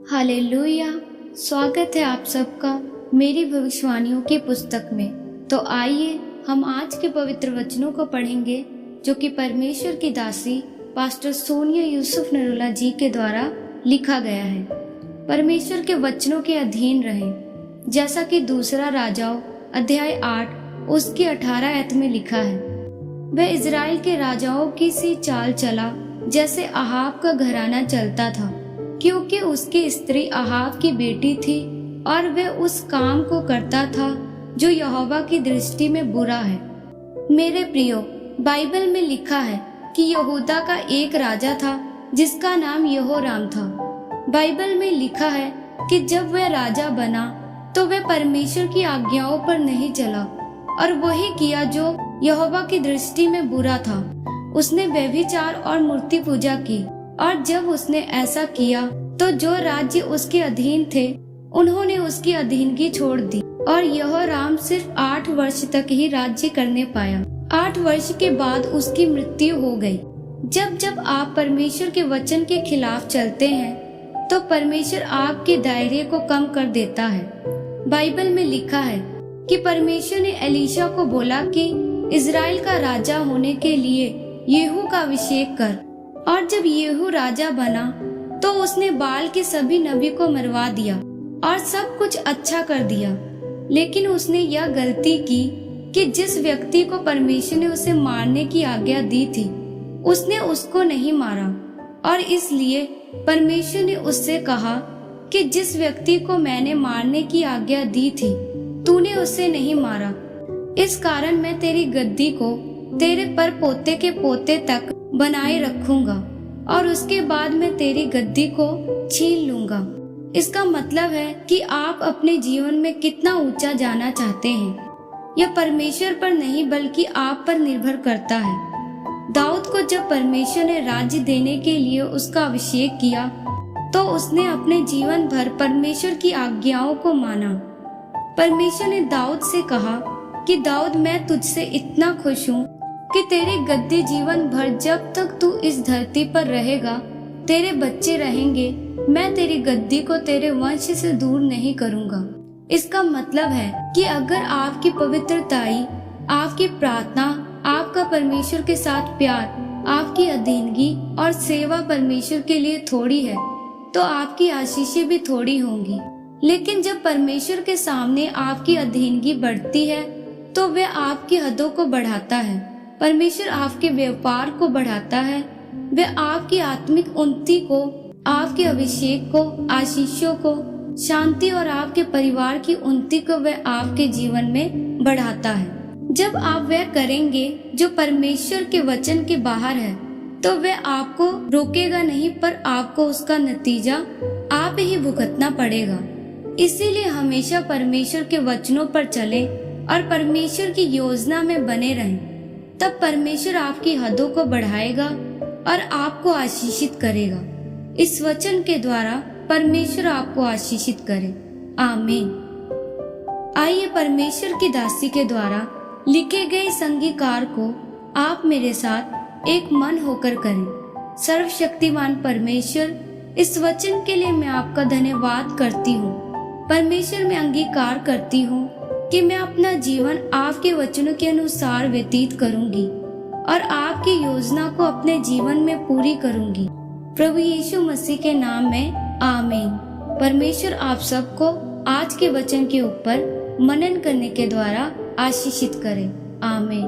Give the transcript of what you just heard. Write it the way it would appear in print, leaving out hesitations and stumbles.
Hallelujah. स्वागत है आप सबका मेरी भविष्यवाणियों की पुस्तक में। तो आइए हम आज के पवित्र वचनों को पढ़ेंगे जो कि परमेश्वर की दासी पास्टर सोनिया यूसुफ नरूला जी के द्वारा लिखा गया है। परमेश्वर के वचनों के अधीन रहें, जैसा कि दूसरा राजाओं अध्याय 8 उसकी 18 आयत में लिखा है। वह इजराइल के राजाओं की सी चाल चला जैसे अहाब का घराना चलता था, क्योंकि उसकी स्त्री अहाब की बेटी थी और वह उस काम को करता था जो यहोवा की दृष्टि में बुरा है। मेरे प्रियो, बाइबल में लिखा है कि यहूदा का एक राजा था जिसका नाम यहोराम था। बाइबल में लिखा है कि जब वह राजा बना तो वह परमेश्वर की आज्ञाओं पर नहीं चला और वही किया जो यहोवा की दृष्टि में बुरा था। उसने व्यभिचार और मूर्ति पूजा की, और जब उसने ऐसा किया तो जो राज्य उसके अधीन थे उन्होंने उसकी अधीनगी छोड़ दी, और यहोराम सिर्फ 8 वर्ष तक ही राज्य करने पाया। 8 वर्ष के बाद उसकी मृत्यु हो गई। जब जब आप परमेश्वर के वचन के खिलाफ चलते हैं तो परमेश्वर आपके दायरे को कम कर देता है। बाइबल में लिखा है कि परमेश्वर ने एलीशा को बोला कि इजराइल का राजा होने के लिए येहू का अभिषेक कर, और जब येहू राजा बना तो उसने बाल के सभी नबी को मरवा दिया और सब कुछ अच्छा कर दिया। लेकिन उसने यह गलती की कि जिस व्यक्ति को परमेश्वर ने उसे मारने की आज्ञा दी थी उसने उसको नहीं मारा, और इसलिए परमेश्वर ने उससे कहा कि जिस व्यक्ति को मैंने मारने की आज्ञा दी थी तूने उसे नहीं मारा। इस कारण मैं तेरी गद्दी को तेरे पर पोते के पोते तक बनाए रखूंगा और उसके बाद मैं तेरी गद्दी को छीन लूंगा। इसका मतलब है कि आप अपने जीवन में कितना ऊंचा जाना चाहते हैं, यह परमेश्वर पर नहीं बल्कि आप पर निर्भर करता है। दाऊद को जब परमेश्वर ने राज्य देने के लिए उसका अभिषेक किया तो उसने अपने जीवन भर परमेश्वर की आज्ञाओं को माना। परमेश्वर ने दाऊद से कहा कि दाऊद, मैं तुझसे इतना खुश हूँ कि तेरी गद्दी जीवन भर जब तक तू इस धरती पर रहेगा, तेरे बच्चे रहेंगे, मैं तेरी गद्दी को तेरे वंश से दूर नहीं करूँगा। इसका मतलब है कि अगर आपकी पवित्रताई, आपकी प्रार्थना, आपका परमेश्वर के साथ प्यार, आपकी अधीनगी और सेवा परमेश्वर के लिए थोड़ी है तो आपकी आशीषें भी थोड़ी होंगी। लेकिन जब परमेश्वर के सामने आपकी अधीनगी बढ़ती है तो वह आपकी हदों को बढ़ाता है। परमेश्वर आपके व्यापार को बढ़ाता है, वह आपकी आत्मिक उन्नति को, आपके अभिषेक को, आशीषों को, शांति और आपके परिवार की उन्नति को वह आपके जीवन में बढ़ाता है। जब आप वह करेंगे जो परमेश्वर के वचन के बाहर है तो वह आपको रोकेगा नहीं, पर आपको उसका नतीजा आप ही भुगतना पड़ेगा। इसीलिए हमेशा परमेश्वर के वचनों पर चलें और परमेश्वर की योजना में बने रहें। तब परमेश्वर आपकी हदों को बढ़ाएगा और आपको आशीषित करेगा। इस वचन के द्वारा परमेश्वर आपको आशीषित करे। आमीन। आइए परमेश्वर की दासी के द्वारा लिखे गए संगीकार को आप मेरे साथ एक मन होकर करें। सर्वशक्तिमान परमेश्वर, इस वचन के लिए मैं आपका धन्यवाद करती हूँ। परमेश्वर, मैं अंगीकार करती हूँ कि मैं अपना जीवन आपके वचनों के अनुसार व्यतीत करूंगी और आपकी योजना को अपने जीवन में पूरी करूंगी। प्रभु यीशु मसीह के नाम में आमीन। परमेश्वर आप सबको आज के वचन के ऊपर मनन करने के द्वारा आशीषित करे। आमीन।